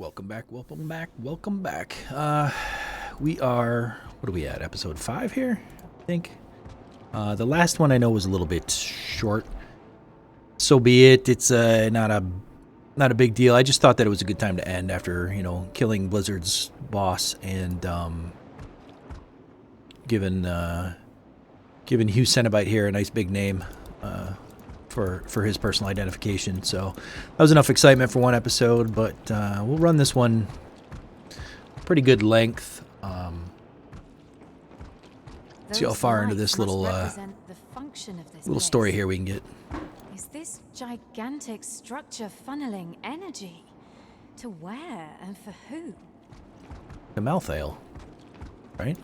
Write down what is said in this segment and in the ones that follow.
welcome back, welcome back, welcome back. We are, what are we at, episode 5 here, I think. The last one I know was a little bit short. So be it, it's not a big deal. I just thought that it was a good time to end after, you know, killing Blizzard's boss and giving Hugh Cenobite here a nice big name for his personal identification. So that was enough excitement for one episode, but we'll run this one pretty good length. See how far into this little story here we can get. Is this gigantic structure funneling energy? To where and for who? The Malthael, right?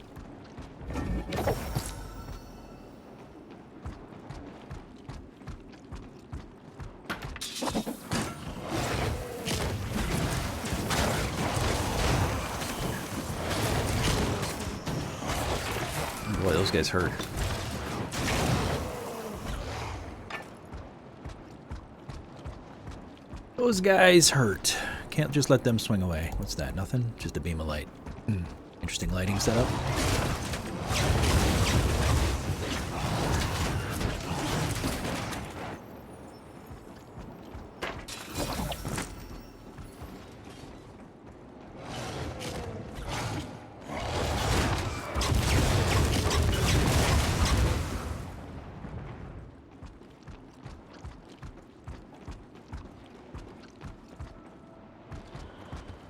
Boy, those guys hurt. Those guys hurt. Can't just let them swing away. What's that? Nothing? Just a beam of light. Interesting lighting setup.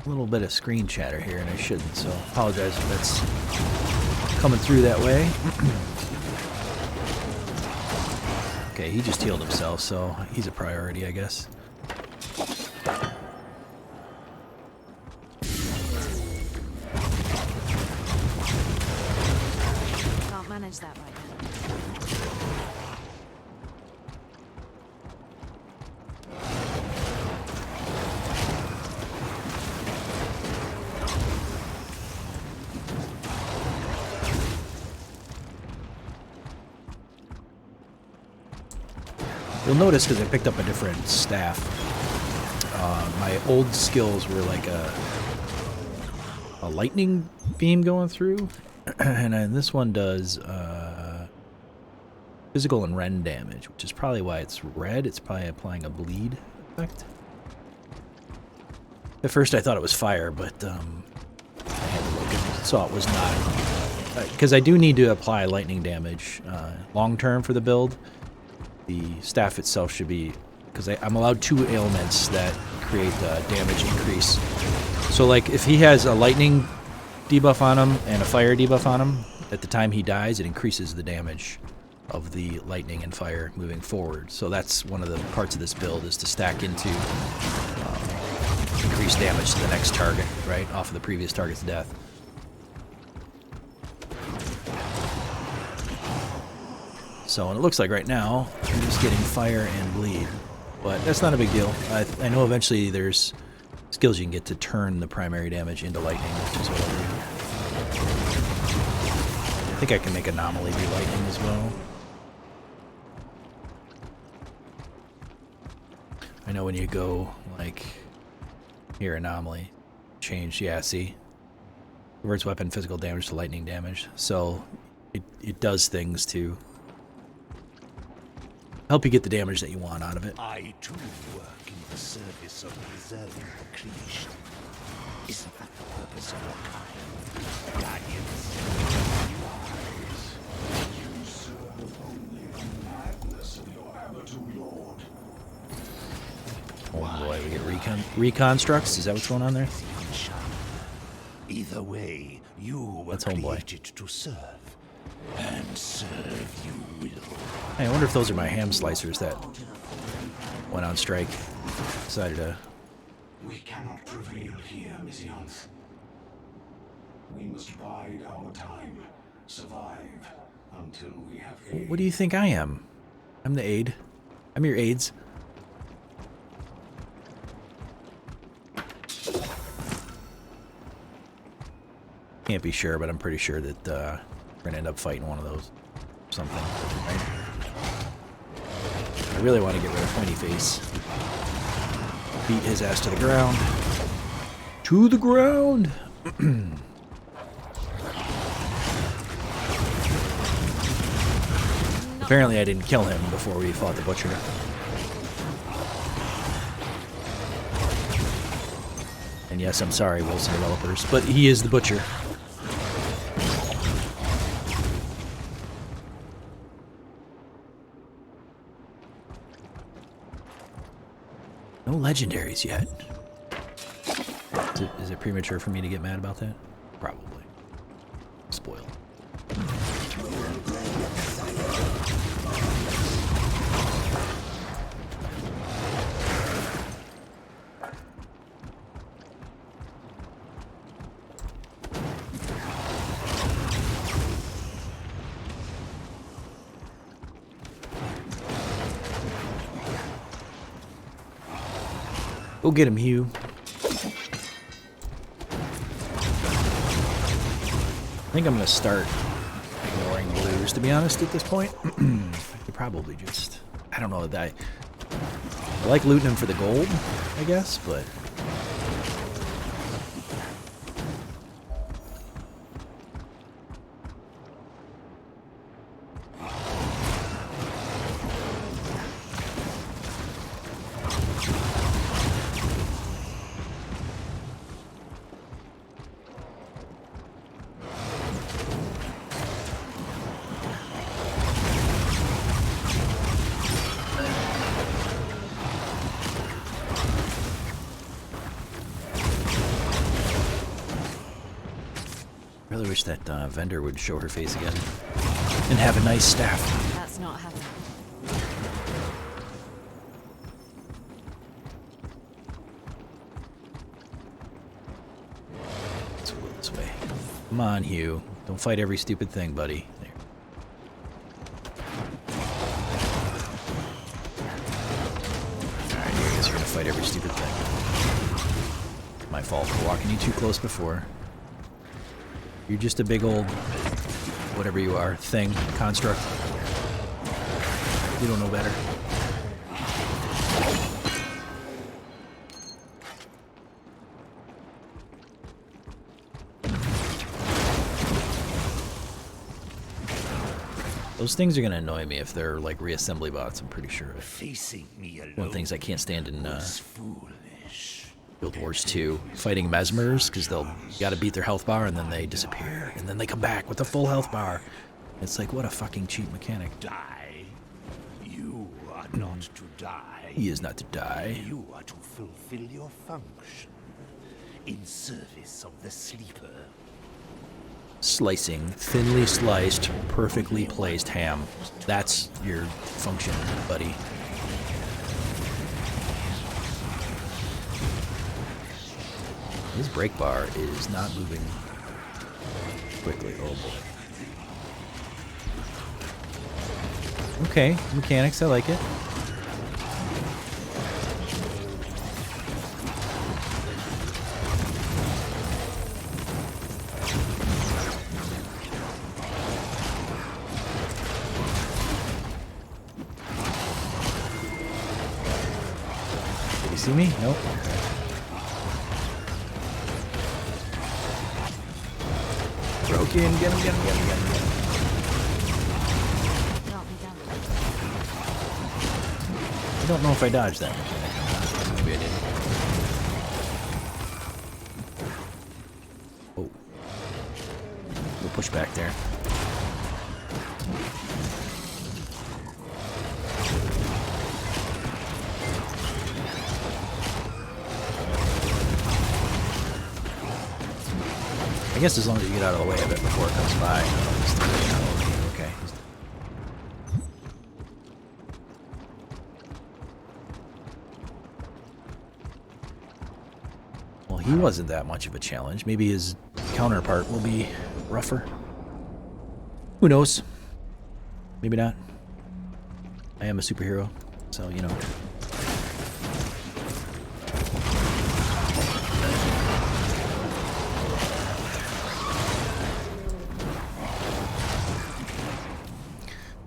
A little bit of screen chatter here, and I shouldn't, so apologize if that's coming through that way. Okay, he just healed himself, so he's a priority, I guess. Can't manage that right now. You'll notice because I picked up a different staff. My old skills were like a lightning beam going through, and then this one does physical and rend damage, which is probably why it's red. It's probably applying a bleed effect. At first I thought it was fire, but I had to look and saw it was not. Because I do need to apply lightning damage long term for the build. The staff itself should be, because I'm allowed 2 ailments that create damage increase. So like if he has a lightning debuff on him and a fire debuff on him, at the time he dies it increases the damage of the lightning and fire moving forward. So that's one of the parts of this build, is to stack into increased damage to the next target, right, off of the previous target's death. So, and it looks like right now, I'm just getting fire and bleed. But that's not a big deal. I know eventually there's skills you can get to turn the primary damage into lightning, which is what I'll do. I think I can make Anomaly be lightning as well. I know when you go, like, here, Anomaly, change, yeah, see? Converts weapon physical damage to lightning damage. So, it does things to help you get the damage that you want out of it. I too work in the service of preserving the creation. Isn't that the purpose of your kind? Guardians. You serve only the madness of your Abadu Lord. Oh boy, we get reconstructs? Is that what's going on there? Either way, you were created to serve. And serve you will. Hey, I wonder if those are my ham slicers that went on strike. Decided to... We cannot prevail here, Mizianth. We must bide our time, survive until we have aid. What do you think I am? I'm the aide. I'm your aides. Can't be sure, but I'm pretty sure that we're gonna end up fighting one of those. Something, right? I really want to get rid of Pointy Face. Beat his ass to the ground. To the ground! Apparently I didn't kill him before we fought the butcher. And yes, I'm sorry, Wolcen developers, but he is the butcher. No legendaries yet. Is it premature for me to get mad about that? Probably. Spoiled. Go get him, Hugh. I think I'm gonna start ignoring blues, to be honest, at this point. I could probably just... I don't know, I like looting them for the gold, I guess, but... really wish that vendor would show her face again and have a nice staff. That's not happening. Let's go this way. Come on, Hugh. Don't fight every stupid thing, buddy. There. Alright, I guess you're gonna fight every stupid thing. My fault for walking you too close before. You're just a big old, whatever you are, thing, construct. You don't know better. Those things are gonna annoy me if they're like reassembly bots, I'm pretty sure. Facing me alone. One of the things I can't stand in Foolish. Guild Wars 2, fighting mesmers, because they'll gotta beat their health bar and then they disappear, and then they come back with a full health bar. It's like, what a fucking cheap mechanic. Die. You are not to die. He is not to die. You are to fulfill your function in service of the sleeper. Slicing thinly sliced, perfectly placed ham. That's your function, buddy. His brake bar is not moving quickly. Oh boy. Okay, mechanics, I like it. Did you see me? Nope. Broke in, get him. Can't be done. I don't know if I dodged that mechanic. Maybe I did. Oh. We'll push back there. I guess as long as you get out of the way of it before it comes by. Okay. Well, he wasn't that much of a challenge. Maybe his counterpart will be rougher. Who knows? Maybe not. I am a superhero, so, you know.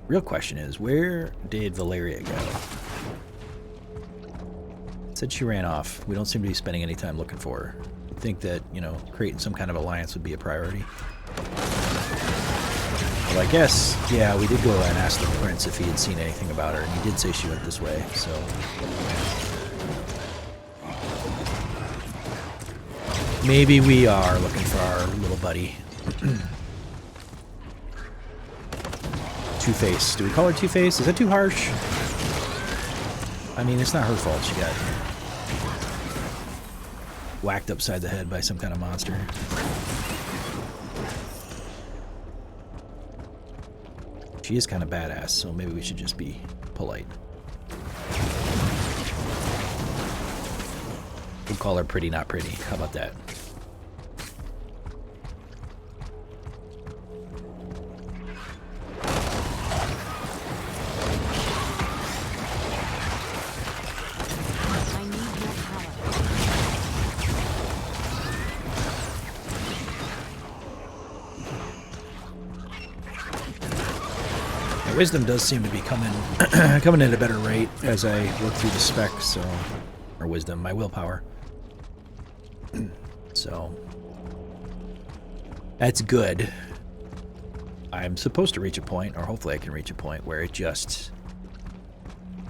Real question is, where did Valeria go? Said she ran off. We don't seem to be spending any time looking for her. think that, you know, creating some kind of alliance would be a priority. Well, I guess, yeah, we did go and ask the prince if he had seen anything about her, and he did say she went this way, so... Maybe we are looking for our little buddy. Two-Face. Do we call her Two-Face? Is that too harsh? I mean, it's not her fault she got whacked upside the head by some kind of monster. She is kind of badass, so maybe we should just be polite. We'll call her pretty, not pretty. How about that? Wisdom does seem to be coming coming at a better rate as I work through the specs, so, or wisdom, my willpower. So that's good. I'm supposed to reach a point, or hopefully I can reach a point where it just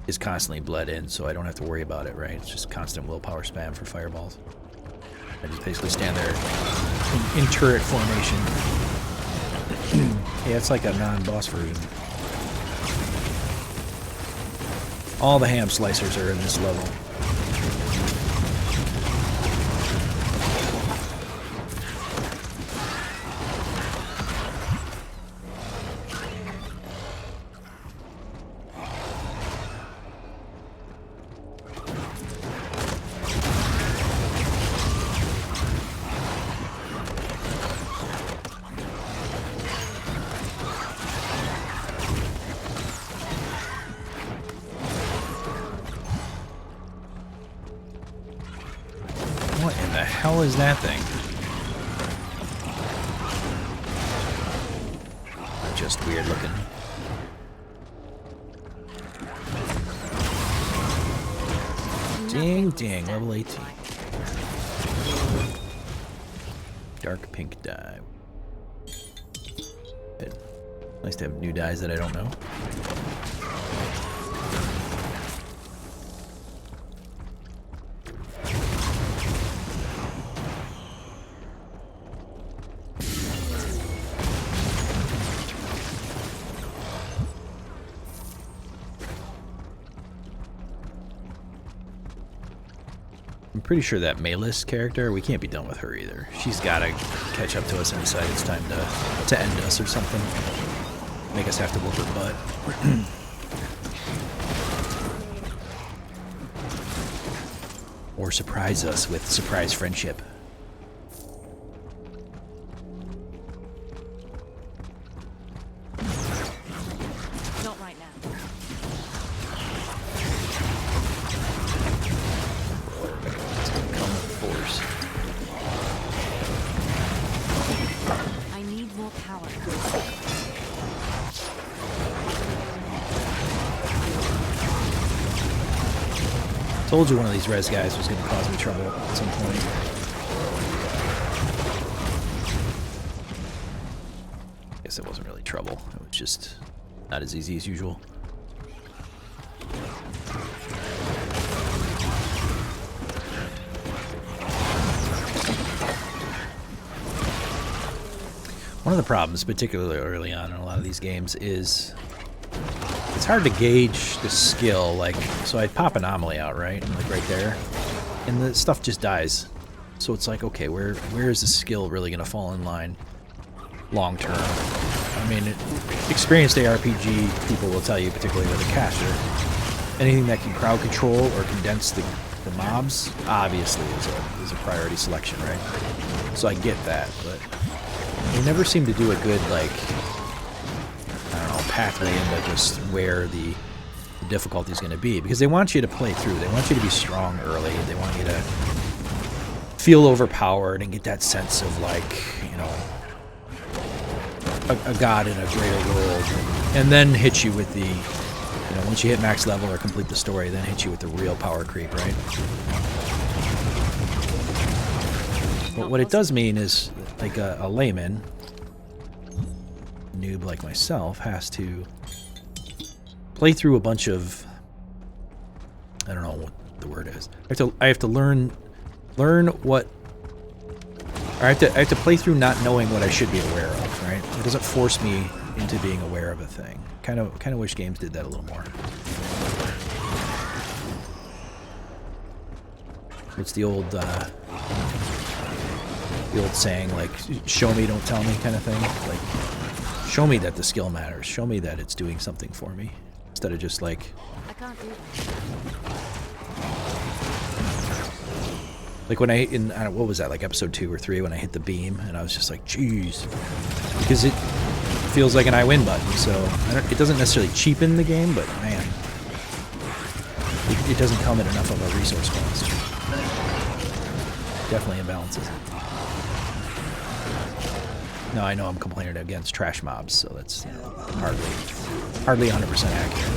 is constantly bled in, so I don't have to worry about it, right? It's just constant willpower spam for fireballs. I just basically stand there in turret formation. Yeah, it's like a non-boss version. All the ham slicers are in this level. What in the hell is that thing? Just weird looking. Ding ding, level 18. Dark pink dye. Good. Nice to have new dyes that I don't know. I'm pretty sure that Malus character, we can't be done with her either. She's gotta catch up to us and decide it's time to end us or something. Make us have to whoop her butt. Or surprise us with surprise friendship. Not right now. I need more power. Told you one of these res guys was going to cause me trouble at some point. Guess it wasn't really trouble. It was just not as easy as usual. One of the problems, particularly early on in a lot of these games, is it's hard to gauge the skill. Like, so I'd pop Anomaly out, right? Like right there. And the stuff just dies. So it's like, okay, where is the skill really going to fall in line long term? I mean, experienced ARPG people will tell you, particularly with a caster, anything that can crowd control or condense the mobs, obviously is a priority selection, right? So I get that, but they never seem to do a good, like, I don't know, pathway into just where the difficulty is going to be, because they want you to play through. They want you to be strong early. They want you to feel overpowered and get that sense of, like, you know, a god in a greater world, and then hit you with the, you know, once you hit max level or complete the story, then hit you with the real power creep, right? But what it does mean is, like a layman, noob like myself, has to play through a bunch of, I don't know what the word is. I have to learn what, or I have to play through not knowing what I should be aware of, right? It doesn't force me into being aware of a thing. Kind of wish games did that a little more. What's the old saying, like, show me, don't tell me kind of thing? Like, show me that the skill matters. Show me that it's doing something for me. Instead of just like... I can't do that. Like when I don't know, what was that, like episode 2 or 3, when I hit the beam, and I was just like, jeez. Because it feels like an I win button, so it doesn't necessarily cheapen the game, but man, it doesn't come at enough of a resource cost. Definitely imbalances it. No, I know I'm complaining against trash mobs, so that's, you know, hardly 100% accurate.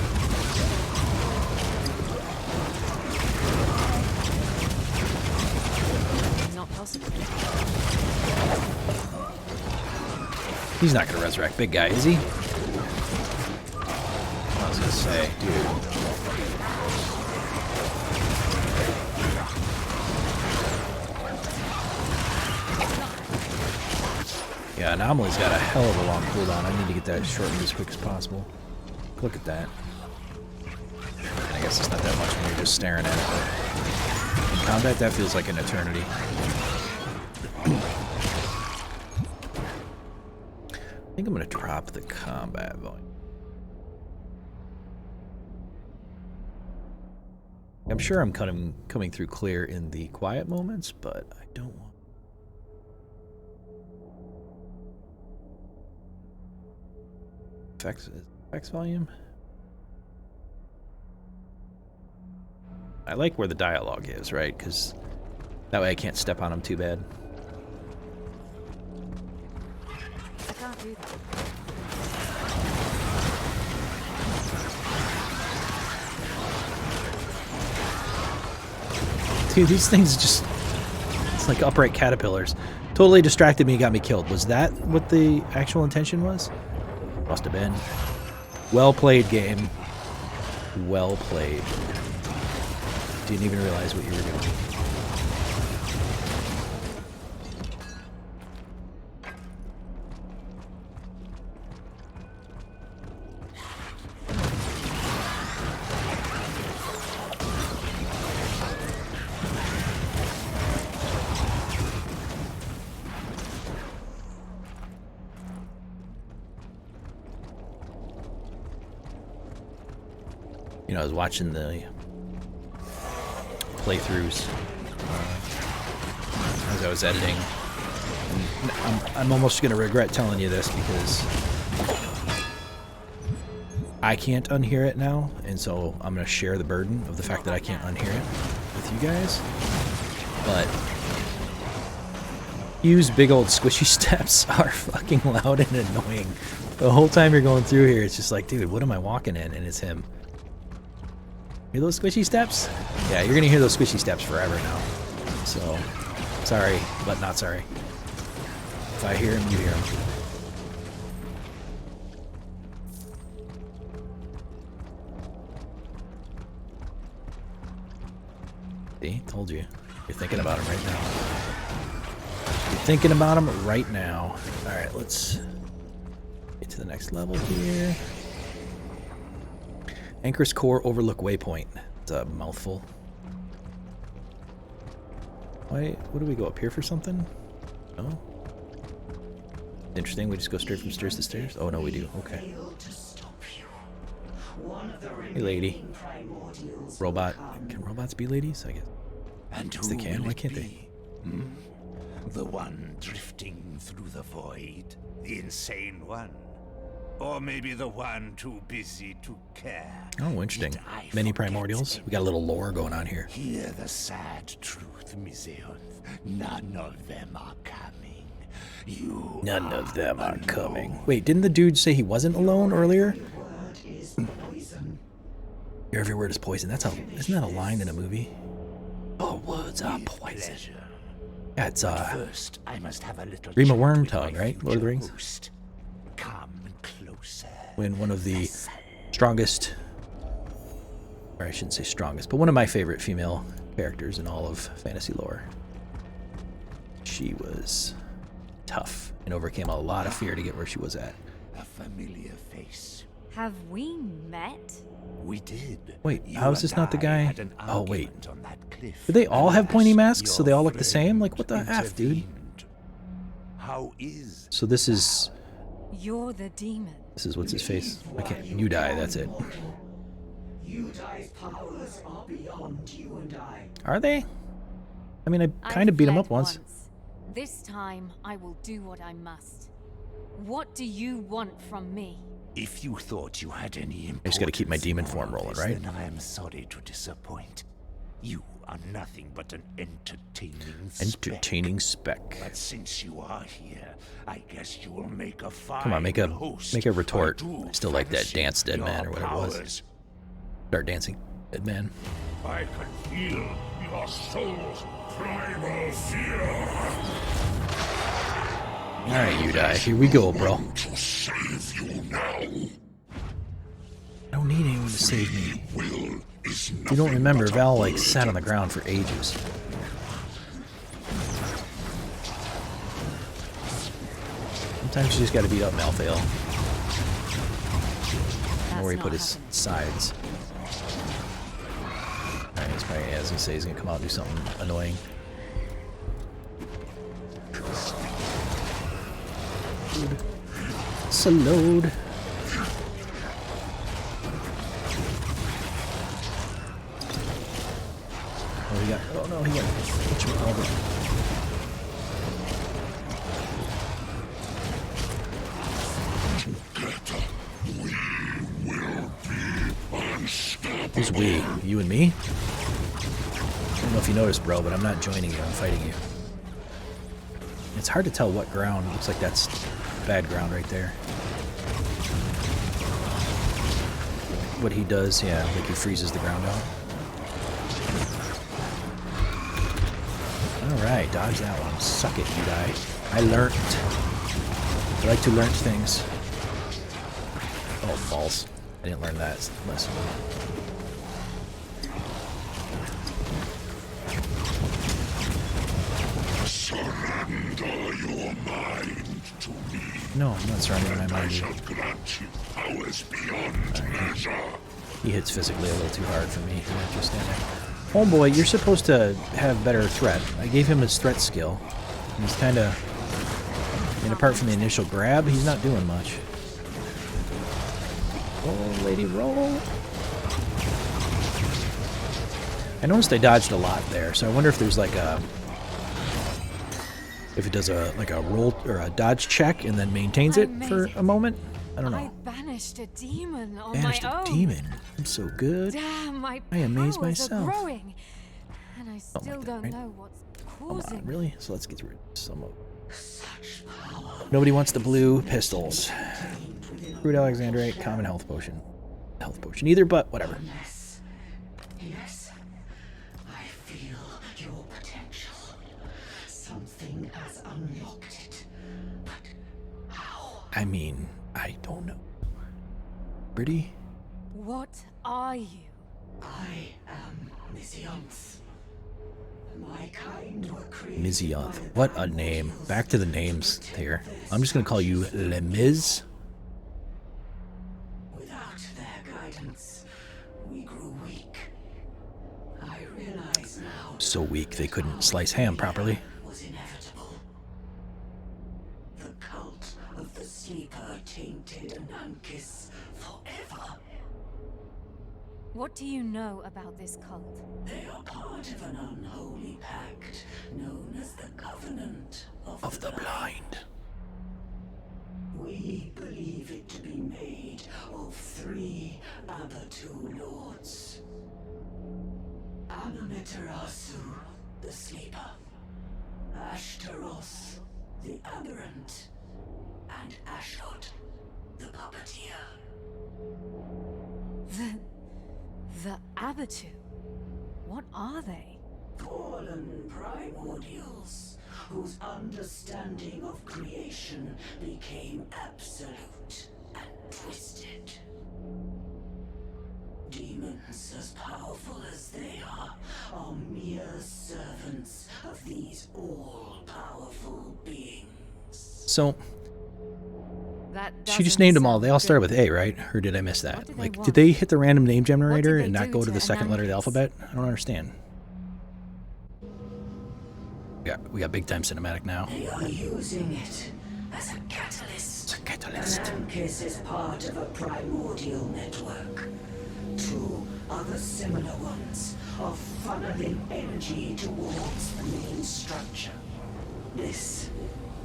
Not possible. He's not gonna resurrect big guy, is he? I was gonna say, dude. Yeah, Anomaly's got a hell of a long cooldown. I need to get that shortened as quick as possible. Look at that. I guess it's not that much when you're just staring at it, but in combat, that feels like an eternity. I think I'm going to drop the combat volume. I'm sure I'm coming through clear in the quiet moments, but I don't want... Effects volume? I like where the dialogue is, right? Because that way I can't step on them too bad. I can't do that. Dude, these things just... It's like upright caterpillars. Totally distracted me, got me killed. Was that what the actual intention was? Must have been. Well played, game. Well played. Didn't even realize what you were doing. You know, I was watching the playthroughs as I was editing. And I'm almost going to regret telling you this because I can't unhear it now, and so I'm going to share the burden of the fact that I can't unhear it with you guys. But Hugh's big old squishy steps are fucking loud and annoying. The whole time you're going through here, it's just like, dude, what am I walking in? And it's him. Hear those squishy steps? Yeah, you're gonna hear those squishy steps forever now. So, sorry, but not sorry. If I hear him, you hear him. See? Told you. You're thinking about him right now. You're thinking about him right now. Alright, let's get to the next level here. Anchor's Core Overlook Waypoint. It's a mouthful. Why? What do we go up here for something? No? Interesting, we just go straight from stairs to stairs? Oh no, we do. Okay. Hey lady. Robot. Can robots be ladies? I guess. And Yes, they who can. will Why it can't they? be? Hmm? The one drifting through the void? The insane one? Or maybe the one too busy to care? Oh, interesting. Did I Many forget primordials. We got a little lore going on here. Hear the sad truth, Miseonth. None of them are coming. You None of them are coming. Wait, didn't the dude say he wasn't alone earlier? Your every word is poison. Isn't that a line in a movie? Oh, words are poison. pleasure. Yeah, it's First, I must have a little Grima chat with Wormtongue, my right? Lord of the future Rings. host. Come closer. When one of the strongest, or I shouldn't say strongest, but one of my favorite female characters in all of fantasy lore. She was tough and overcame a lot of fear to get where she was at. A familiar face. Have we met? We did. Wait, You how is this and not the I guy? had an Oh, wait. argument on that cliff. Do they all have pointy Alas, masks so your they all look the same? Like, what the friend F, dude? intervened. How is So this is You're the demon. what's his face? I can't. You die. That's it. Udai's powers are beyond you and I. Are they? I mean, I I kind of beat him fled up once. This time, I will do what I must. What do you want from me? If you thought you had any I just gotta keep my demon form importance rolling, in all right? of this, then I am sorry to disappoint. You are nothing but an entertaining speck. Entertaining spec. But since you are here, I guess you will make a fine Come on, make a host. retort. I do I still like that fancy dance, dead man, your or whatever it was. powers. Start dancing, dead man. I can feel your soul's primal fear. All right, you die. Here we go, bro. To save you now. I don't need anyone to save me. Will is If you don't remember, Val like sat on the ground for ages. Sometimes you just gotta beat up Malthael. That's Where he not put his happening. sides. Alright, he's probably, as he say, he's gonna come out and do something annoying. It's a load. Oh, he got. Oh no, he got. Whatchamacallit. Who's we? You and me? I don't know if you noticed, bro, but I'm not joining you. I'm fighting you. It's hard to tell what ground. Looks like that's bad ground right there. What he does, yeah, like he freezes the ground out. Alright, dodge that one. Suck it, you die. I learnt. I like to learn things. Oh, balls. I didn't learn that lesson. surrender your mind to me. No, I'm not surrendering my I mind. shall grant you powers beyond measure. He hits physically a little too hard for me. Just stand there. Homeboy, you're supposed to have better threat. I gave him his threat skill. He's kind of... I mean, apart from the initial grab, he's not doing much. Roll, lady, roll. I noticed I dodged a lot there, so I wonder if there's like a... If it does a roll or a dodge check and then maintains it for a moment. I don't know. I banished a demon on Banished my a own. demon. I'm so good. Damn, my I amaze powers myself. are growing, and I Something still like that, don't right? know what's Come causing. on, really? So let's get rid of some of. Nobody wants the blue pistols. Crude Alexandrite, common health potion. Health potion either, but whatever. Yes. Yes. I feel your potential. Something has unlocked it. But how? I mean, I don't know. Pretty? What are you? I am Misiounce. My kind were created. Mizionth. What a name. Back to the names here. I'm just gonna call you Le Miz. Without their guidance, we grew weak. I realize now. So weak they couldn't slice ham properly. Was inevitable. The cult of the sleeper tainted Nankis forever. What do you know about this cult? They are part of an unholy pact known as the Covenant Of the blind. We believe it to be made of 3 Abatu lords. Anamitarasu, the sleeper. Ashtaros, the aberrant. And Ashot, the puppeteer. The Abatu. What are they? Fallen primordials, whose understanding of creation became absolute and twisted. Demons as powerful as they are mere servants of these all-powerful beings. So That she just doesn't named them all. sound They all start good. with A, right? Or did I miss that? What do they Like, want? did they hit the random name generator they and not do go to to the second letter of the Anandris? alphabet? I don't understand. We got big time cinematic now. They are using it as a catalyst. It's a catalyst. Anandris is part of a primordial network. 2 other similar ones are funneling energy towards the main structure. This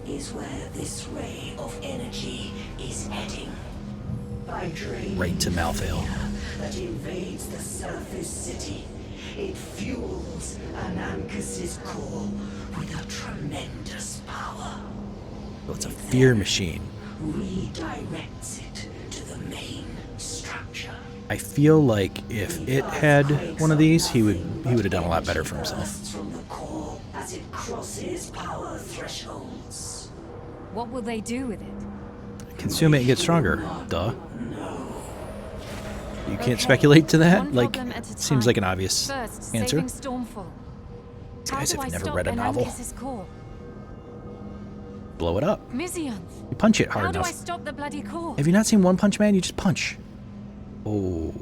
is where this ray of energy is heading. By draining Right to Malthael. that invades the surface city, it fuels Anandris' core with a tremendous power. So it's a fear machine. Redirects it to the main structure. I feel like if it had one of these, he would have done a lot better for himself. From the core as it crosses power thresholds. What will they do with it? Consume it and get stronger. Duh. You can't speculate to that? One Like, problem at a seems time. like an obvious First, answer. saving Stormfall. These How guys do have I never stop read a novel. Anandris' core? Blow it up. Mizianth. You punch it hard How do I enough. stop the bloody core? Have you not seen One Punch Man? You just punch. Oh.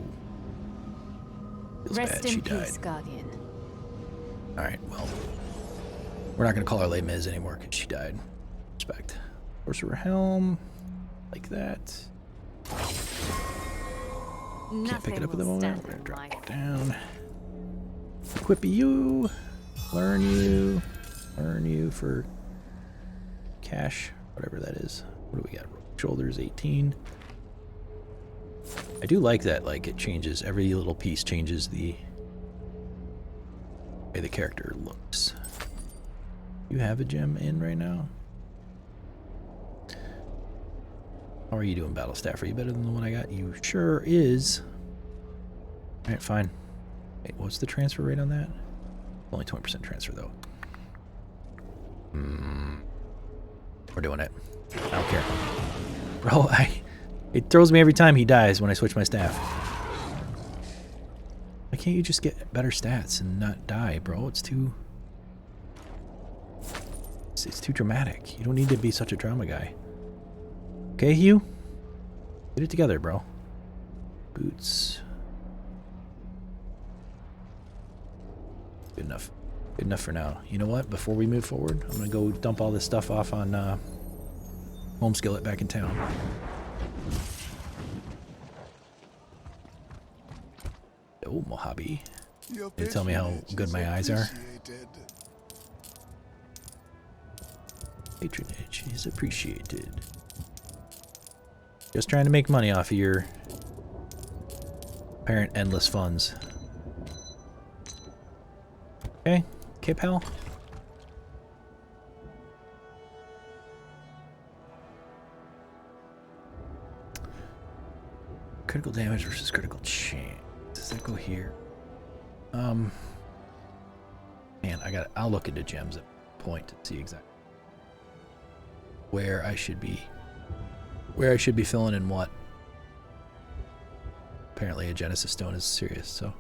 Feels Rest bad in she peace, died. Guardian. Alright, well. We're not going to call her Les Mis anymore because she died. Respect. Sorcerer Helm. Like that. Can't pick it up at the moment. We're going to drop it down. Equip you. Learn you. Learn you for cash. Whatever that is. What do we got? Shoulders 18. I do like that, like, it changes, every little piece changes the way the character looks. You have a gem in right now? How are you doing, Battle Staff? Are you better than the one I got? You sure is. Alright, fine. Wait, what's the transfer rate on that? Only 20% transfer, though. We're doing it. I don't care. Bro, it throws me every time he dies when I switch my staff. Why can't you just get better stats and not die, bro? It's too... It's too dramatic. You don't need to be such a drama guy. Okay, Hugh? Get it together, bro. Boots. Good enough. Good enough for now. You know what? Before we move forward, I'm going to go dump all this stuff off on Home Skillet back in town. Oh, Mojave. They tell me how good my eyes are. Patronage is appreciated. Just trying to make money off of your apparent endless funds. Okay. Okay, pal. Critical damage versus critical chance. Does that go here? Man, I'll look into gems at a point to see exactly where I should be filling in what. Apparently a Genesis Stone is serious, so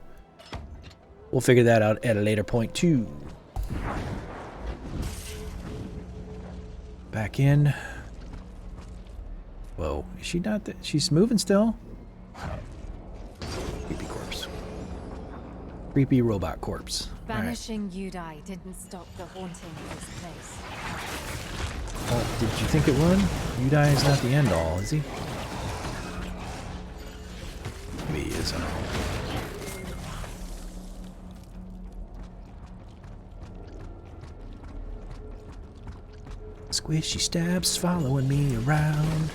we'll figure that out at a later point too. Back in. Whoa, is she not that? She's moving still? Creepy corpse. Creepy robot corpse. Banishing Udai didn't stop the haunting of this place. Well, did you think it would? Udai is not the end all, is he? Maybe he is, I don't know. Squishy stabs following me around,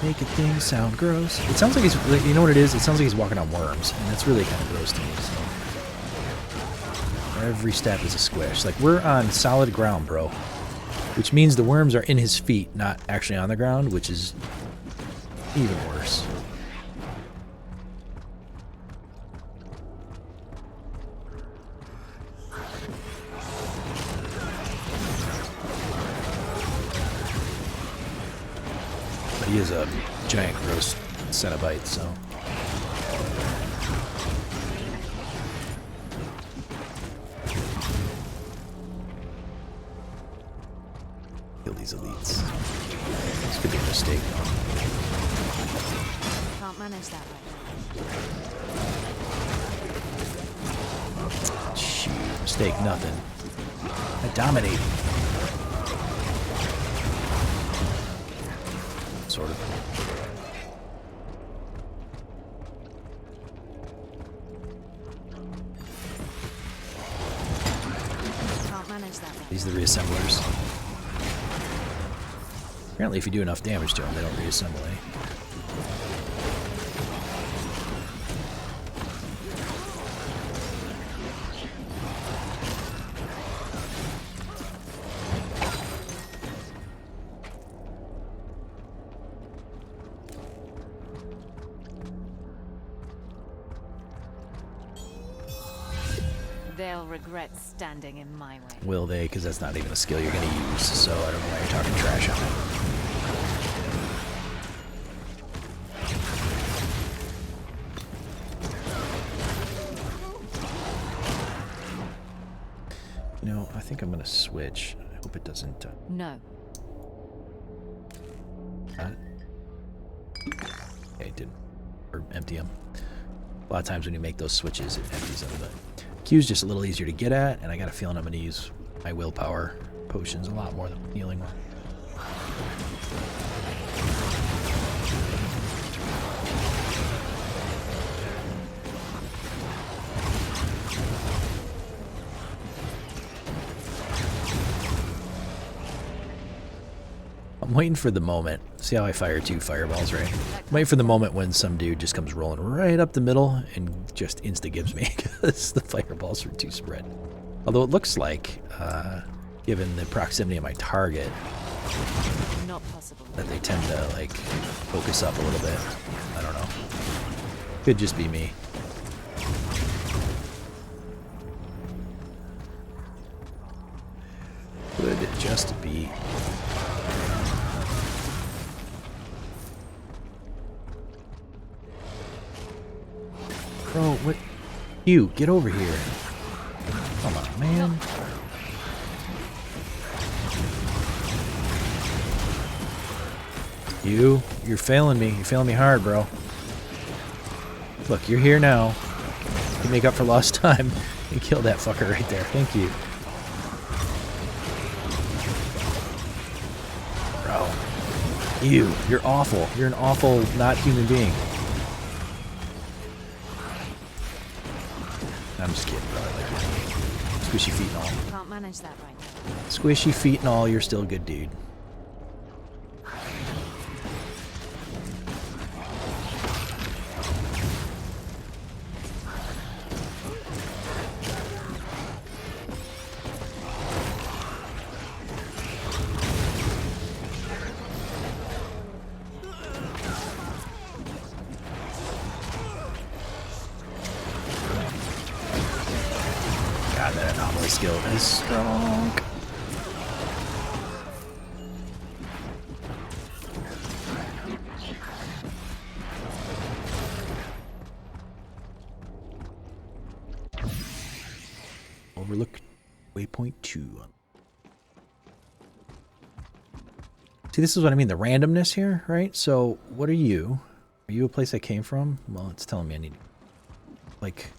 making things sound gross. It sounds like he's, you know what it is? It sounds like he's walking on worms, and that's really kind of gross to me, so. Every step is a squish. Like, we're on solid ground, bro. Which means the worms are in his feet, not actually on the ground, which is even worse. He is a giant gross Cenobite, so. Kill these elites. This could be a mistake. Can't manage that right now. Shoot, mistake, nothing. I dominate. Sort of. Can't manage that right. These are the reassemblers. Apparently, if you do enough damage to them, they don't reassemble, eh? They'll regret standing in my way. Will they? Because that's not even a skill you're going to use, so I don't know why you're talking trash on it. You know, I think I'm going to switch. I hope it doesn't... No. Okay, it didn't. Or empty them. A lot of times when you make those switches, it empties them, but... Q's just a little easier to get at, and I got a feeling I'm going to use my willpower potions a lot more than healing one. I'm waiting for the moment. See how I fire 2 fireballs, right? I'm waiting for the moment when some dude just comes rolling right up the middle and just insta-gives me because the fireballs are too spread. Although it looks like, given the proximity of my target, Not possible. that they tend to, like, focus up a little bit. I don't know. Could just be me. Could just be. Bro, what? You, get over here. Come on, man. You're failing me. You're failing me hard, bro. Look, you're here now. You make up for lost time. You killed that fucker right there. Thank you. Bro. You're awful. You're an awful, not human being. I'm just kidding, bro. I like you. Squishy feet and all. Can't manage that right now. Squishy feet and all, you're still a good dude. God, that anomaly skill is strong. Overlook waypoint 2. See, this is what I mean, the randomness here, right? So, what are you? Are you a place I came from? Well, it's telling me I need... Like...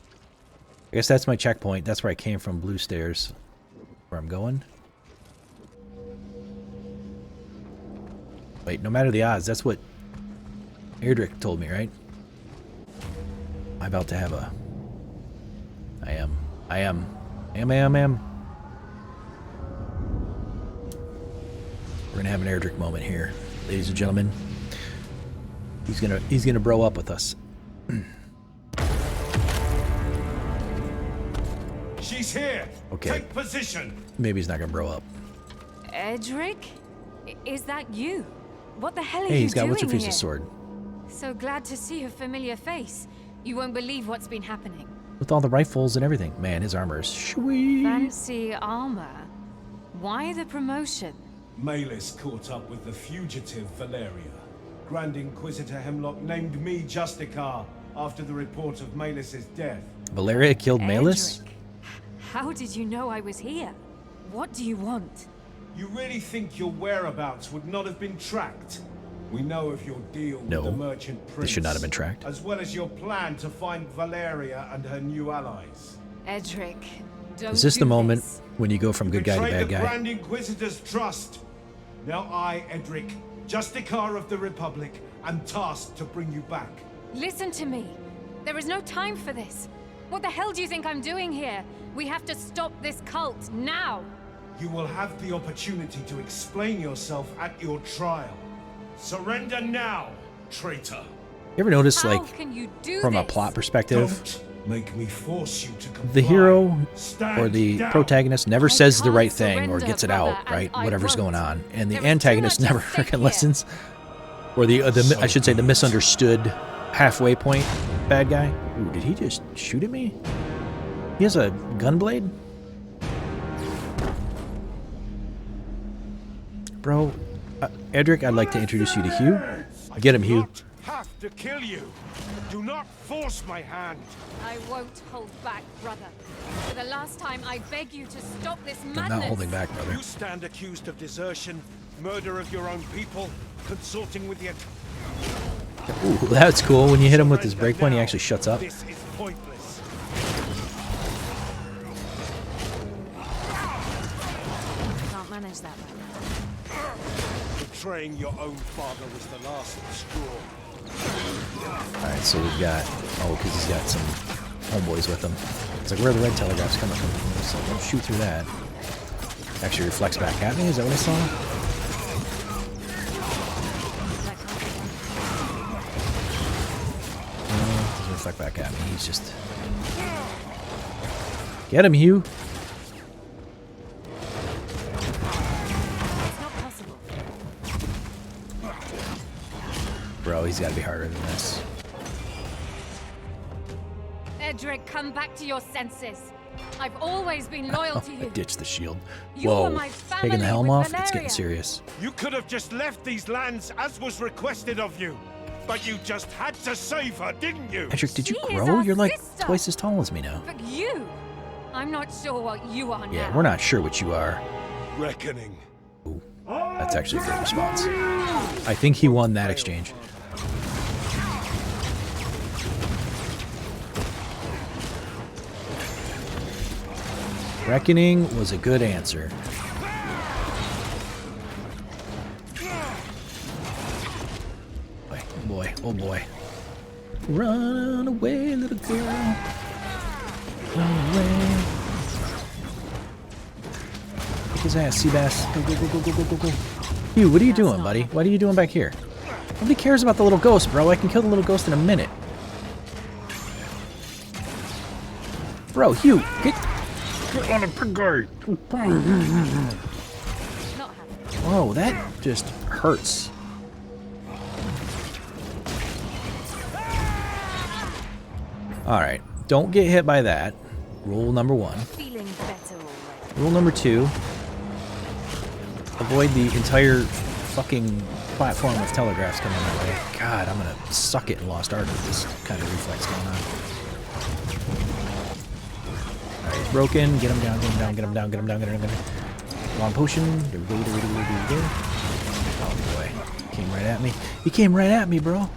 I guess that's my checkpoint. That's where I came from, blue stairs. Where I'm going. Wait, no matter the odds, that's what Erdrick told me, right? I'm about to have a... I am. We're gonna have an Erdrick moment here, ladies and gentlemen. He's gonna bro up with us. She's here. Okay. Take position. Maybe he's not gonna bro up. Edric? Is that you? What the hell are Hey, you he's got doing what's her here? face's sword. So glad to see a familiar face. You won't believe what's been happening. With all the rifles and everything. Man, his armor is sweet. Fancy armor. Why the promotion? Malus caught up with the fugitive Valeria. Grand Inquisitor Hemlock named me Justicar after the report of Melis's death. Valeria killed Melis? Edric, how did you know I was here? What do you want? You really think your whereabouts would not have been tracked? We know of your deal No, with the merchant prince. They should not have been tracked. As well as your plan to find Valeria and her new allies. Edric, don't Is this do the moment this. when you go from good guy to Betrayed bad the guy? Grand Inquisitor's trust. Now I, Edric, Justicar of the Republic, am tasked to bring you back. Listen to me. There is no time for this. What the hell do you think I'm doing here? We have to stop this cult now. You will have the opportunity to explain yourself at your trial. Surrender now, traitor. You ever notice, How like, can you do from a this? plot perspective, Don't make me force you to comply. the hero Stand or the down. protagonist never I says the can't right thing or surrender, gets it out, brother, and right? I Whatever's won't. going on. And the There is too antagonist much at never stake freaking here. listens. Or the I should say the misunderstood halfway point bad guy. Ooh, did he just shoot at me? He has a gun blade? Bro, Edric, I'd like to introduce you to Hugh. Get him, I do Hugh. not have to kill you. Do not force my hand. I won't hold back, brother. For the last time, I beg you to stop this madness. I'm not holding back, brother. You stand accused of desertion, murder of your own people, consorting with the... Ooh, that's cool. When you hit him with his breakpoint, he now. actually shuts up. This is pointless. Can't manage that right now. Betraying your own father was the last straw. Alright, so we've got... Oh, because he's got some homeboys with him. It's like, where are the red telegraphs coming from? It's like, don't shoot through that. Actually reflects back at me? Is that what I saw? Doesn't reflect back at me. He's just... Get him, Hugh! It's not possible. Bro, he's gotta be harder than this. Edric, come back to your senses. I've always been loyal to you. Ditch the shield. You were Whoa. my Taking the family helm with off? It's getting Valeria. serious. You could have just left these lands as was requested of you. But you just had to save her, didn't you? Edric, did you She is grow? our You're like sister. twice as tall as me now. But you, I'm not sure what you are now. Yeah, we're not sure what you are. Reckoning. That's actually a good response. I think he won that exchange. Reckoning was a good answer. Boy, oh boy. Run away, little girl. Run away. Kick his ass, Seabass. Go, go, go, go, go, go, go, go. Hugh, what are you doing, buddy? What are you doing back here? Nobody cares about the little ghost, bro. I can kill the little ghost in a minute. Bro, Hugh, get on a pig guard. Not happening. Whoa, that just hurts. Alright, don't get hit by that. Rule number 1. Feeling better already. Rule number 2. Avoid the entire fucking platform of telegraphs coming my way. God, I'm gonna suck it in Lost Art with this kind of reflex going on. Alright, he's broken. Get him down, get him down, get him down, get him down, get him down. Long potion. Oh boy. He came right at me. He came right at me, bro.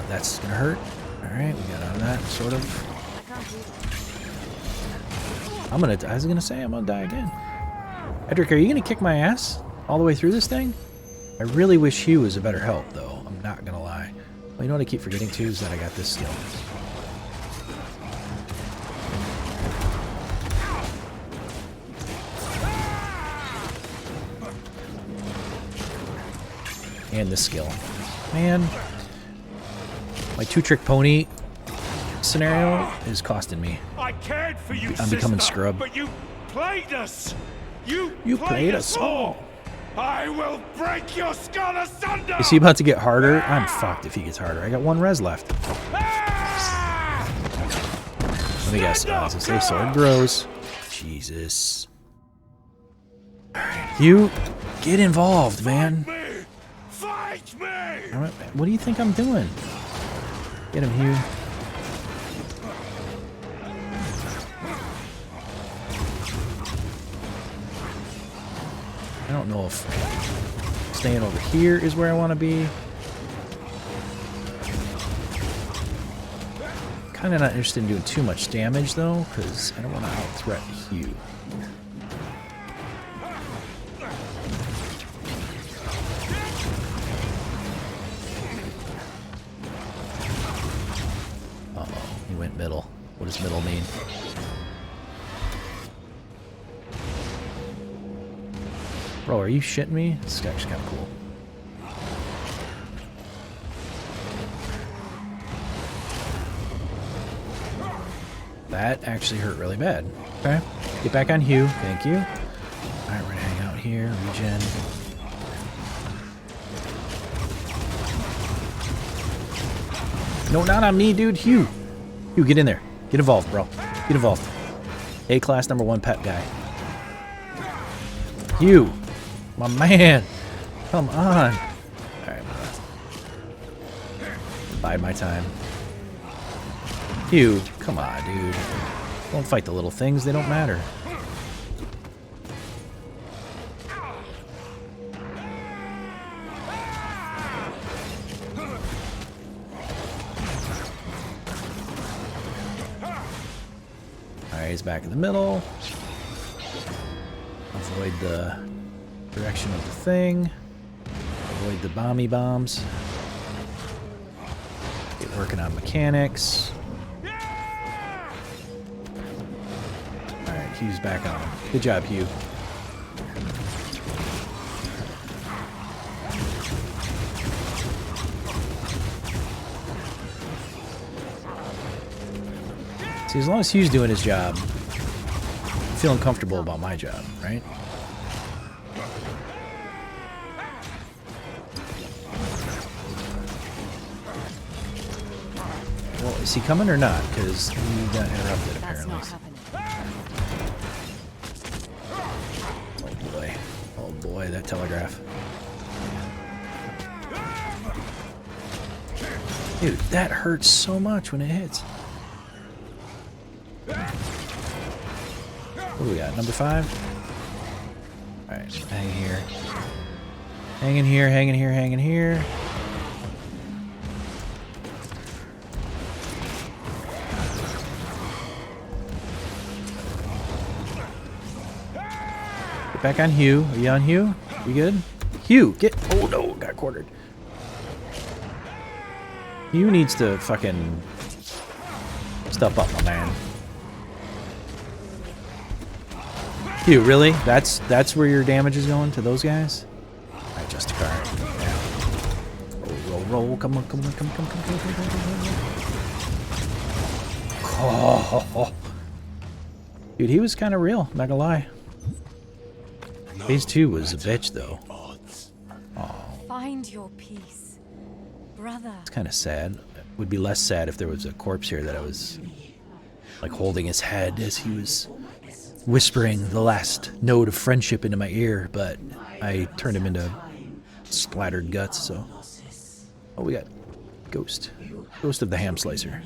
That's gonna hurt. Alright, we got out of that, sort of. I was gonna say I'm gonna die again. Edric, are you gonna kick my ass all the way through this thing? I really wish Hugh was a better help, though. I'm not gonna lie. Well, you know what I keep forgetting too is that I got this skill. And this skill. Man, my two-trick pony scenario is costing me. I cared for you, I'm becoming sister, scrub. But you played us. You played us all. I will break your skull asunder. Is he about to get harder? I'm fucked if he gets harder. I got 1 res left. Let me guess. As I say, sword grows. Jesus. Alright, you get involved, man. Me. Fight. Fight me! What do you think I'm doing? Get him, Hugh. I don't know if staying over here is where I want to be. Kind of not interested in doing too much damage though, because I don't want to out-threat Hugh. Uh-oh, he went middle. What does middle mean? Bro, are you shitting me? This is actually kind of cool. That actually hurt really bad. Okay. Get back on Hugh. Thank you. Alright, we're gonna hang out here. Regen. No, not on me, dude. Hugh. Hugh, get in there. Get involved, bro. Get involved. A-class #1 pet guy. Hugh. My man. Come on. Alright, bide my time. Hugh, come on, dude. Don't fight the little things. They don't matter. Alright, he's back in the middle. Avoid the direction of the thing. Avoid the bombs. Get working on mechanics. Alright, Hugh's back on. Good job, Hugh. See, as long as Hugh's doing his job, I'm feeling comfortable about my job, right? Well, is he coming or not? Because he got interrupted, apparently. Oh boy. Oh boy, that telegraph. Dude, that hurts so much when it hits. What do we got? Number 5? Alright, hang here. Hang in here, hang in here, hang in here. Get back on Hugh. Are you on Hugh? You good? Hugh, get... Oh no, got quartered. Hugh needs to fucking step up, my man. Hugh, really? That's where your damage is going? To those guys? Alright, Justicar. Yeah. Roll. Come on. Oh. Dude, he was kind of real, not gonna lie. Phase 2 was a bitch, though. Find your peace, brother. It's kind of sad. It would be less sad if there was a corpse here that I was like holding his head as he was whispering the last note of friendship into my ear, but I turned him into splattered guts, so... Oh, we got Ghost. Ghost of the Ham Slicer.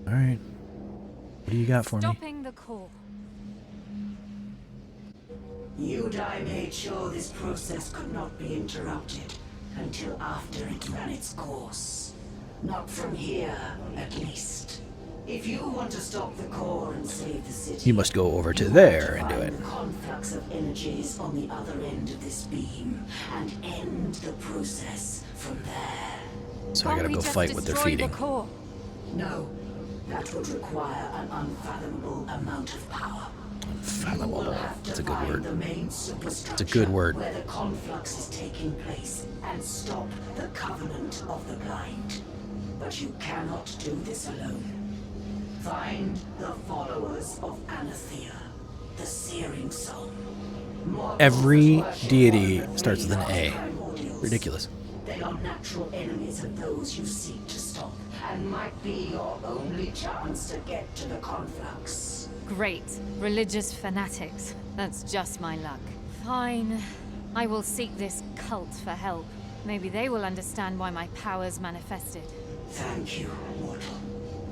Alright. What do you got for me? Stopping the core. Udai made sure this process could not be interrupted until after it ran its course. Not from here, at least. If you want to stop the core and save the city, You must go over to there and do it. the conflux of energies on the other end of this beam and end the process from there. So I gotta Can't we go just fight what they're destroy feeding. The core? No, that would require an unfathomable amount of power. Unfathomable. That's a good word. The main superstructure It's a good word. where the conflux is taking place and stop the covenant of the blind. But you cannot do this alone. Find the followers of Anathea, the Searing Soul. Every deity starts with an A. Ridiculous. They are natural enemies of those you seek to stop, and might be your only chance to get to the conflux. Great. Religious fanatics. That's just my luck. Fine. I will seek this cult for help. Maybe they will understand why my powers manifested. Thank you, mortal.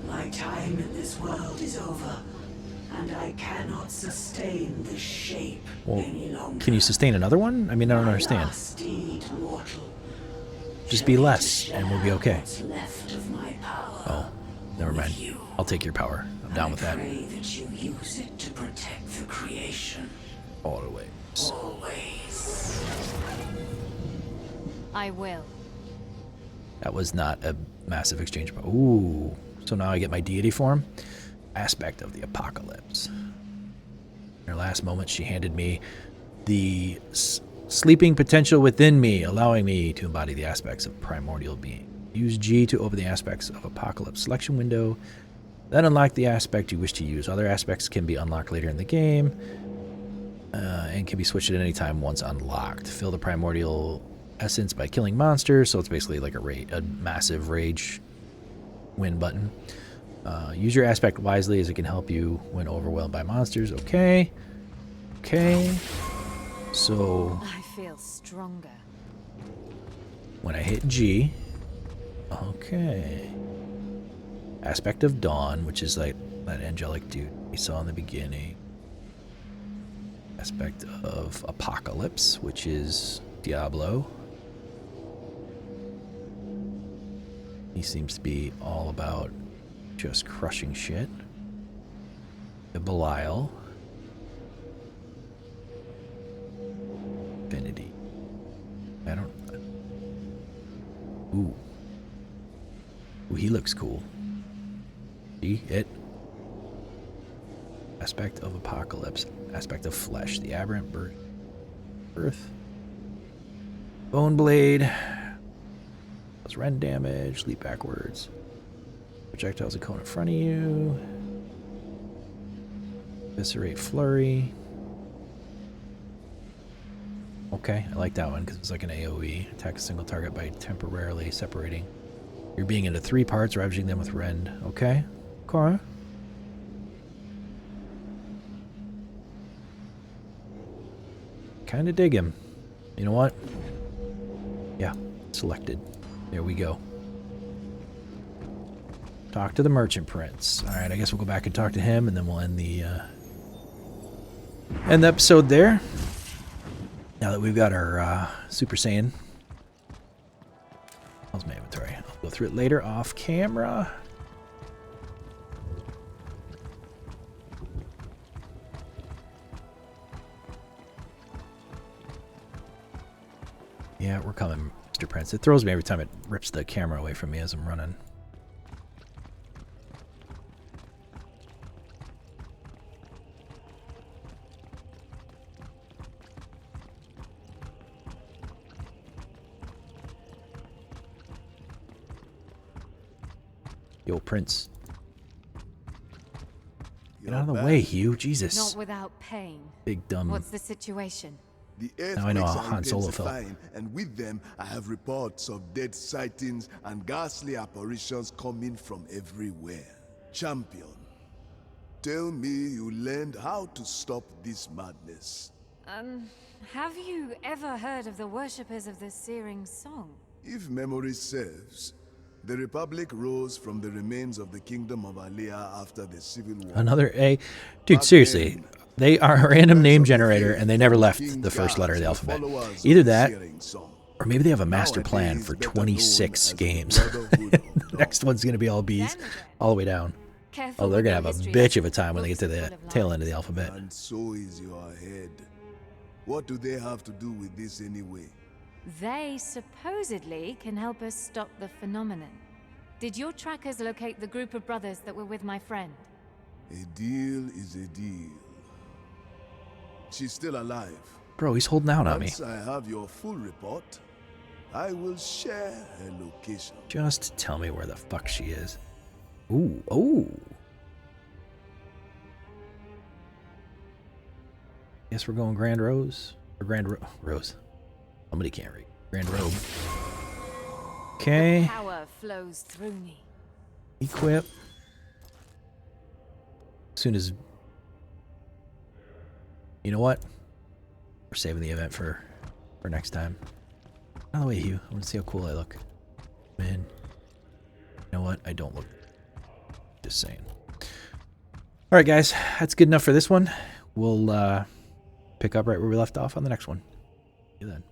My time in this world is over, and I cannot sustain this shape any longer. Can you sustain another one? I mean, I don't understand. Last deed, mortal. Just be less, and we'll be okay. What's left of my power. Oh, never mind. I'll take your power. I'm down with that. I pray that you use it to protect the creation. Always. Always. I will. That was not a massive exchange. Ooh. So now I get my deity form. Aspect of the apocalypse. In her last moment, she handed me the sleeping potential within me, allowing me to embody the aspects of primordial being. Use G to open the aspects of apocalypse selection window. Then unlock the aspect you wish to use. Other aspects can be unlocked later in the game and can be switched at any time once unlocked. Fill the primordial essence by killing monsters. So it's basically like a massive rage win button. Use your aspect wisely as it can help you when overwhelmed by monsters. Okay. Okay. So I feel stronger. when I hit G, okay. Aspect of Dawn, which is like that angelic dude we saw in the beginning. Aspect of Apocalypse, which is Diablo. He seems to be all about just crushing shit. The Belial. Infinity. I don't... Ooh. Ooh, he looks cool. See? It. Aspect of Apocalypse. Aspect of Flesh. The Aberrant Birth. Bone Blade. Does rend damage. Leap backwards. Projectiles that come in front of you. Eviscerate Flurry. Okay, I like that one because it's like an AoE. Attack a single target by temporarily separating your being into 3 parts, ravaging them with rend. Okay. Okay. Kinda dig him. You know what? Yeah, selected. There we go. Talk to the Merchant Prince. Alright, I guess we'll go back and talk to him, and then we'll end the episode there. Now that we've got our Super Saiyan. How's my inventory? I'll go through it later off camera. Yeah, we're coming, Mr. Prince. It throws me every time it rips the camera away from me as I'm running. Yo, Prince. Get out of the way, Hugh. Jesus. Not without pain. Big dumb. What's the situation? The Now I know earthquakes how are Han Solo felt. intensifying, and with them, I have reports of dead sightings and ghastly apparitions coming from everywhere. Champion, tell me you learned how to stop this madness. Have you ever heard of the worshippers of the Searing Song? If memory serves, the Republic rose from the remains of the Kingdom of Alea after the Civil War. Another A. Dude, seriously. They are a random name generator, and they never left the first letter of the alphabet. Either that, or maybe they have a master plan for 26 games. The next one's going to be all B's, all the way down. Oh, they're going to have a bitch of a time when they get to the tail end of the alphabet. And so is your head. What do they have to do with this anyway? They supposedly can help us stop the phenomenon. Did your trackers locate the group of brothers that were with my friend? A deal is a deal. She's still alive. Bro, he's holding out on me. Once I have your full report, I will share her location. Just tell me where the fuck she is. Ooh, oh. Guess we're going Grand Rose? Or Rose. Somebody can't read. Grand Robe. Okay. Power flows through me. Equip. As soon as... You know what? We're saving the event for next time. By the way, Hugh, I want to see how cool I look. Man, you know what? I don't look. Just saying. All right, guys, that's good enough for this one. We'll pick up right where we left off on the next one. See you then.